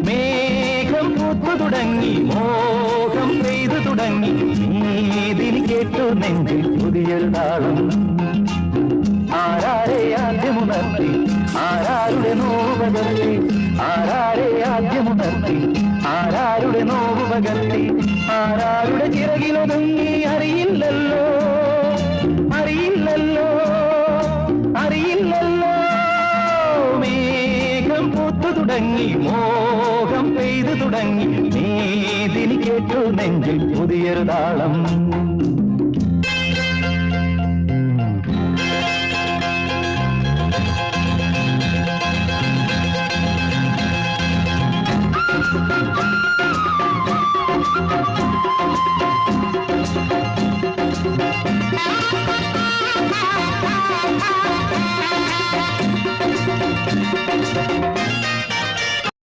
മേഘം പൂത്തു തുടങ്ങി മോഹം പെയ്തു തുടങ്ങി നീതിനി കേട്ടു നെഞ്ചിൽ പുതിയൊരു താളം ആരാരെ ആദ്യമുണർത്തി ആരാരുടെ നോവ് പകർത്തി ആരാരെ ആദ്യമുണർത്തി ആരാരുടെ നോവ് പകർത്തി ആരാരുടെ ചിറകിലൊതുങ്ങി അറിയില്ലല്ലോ അറിയില്ലല്ലോ അറിയില്ലല്ലോ മേഘം പൂത്തു തുടങ്ങി മോഹം പെയ്തു തുടങ്ങി നീതിനി കേട്ടു നെഞ്ചിൽ പുതിയൊരു താളം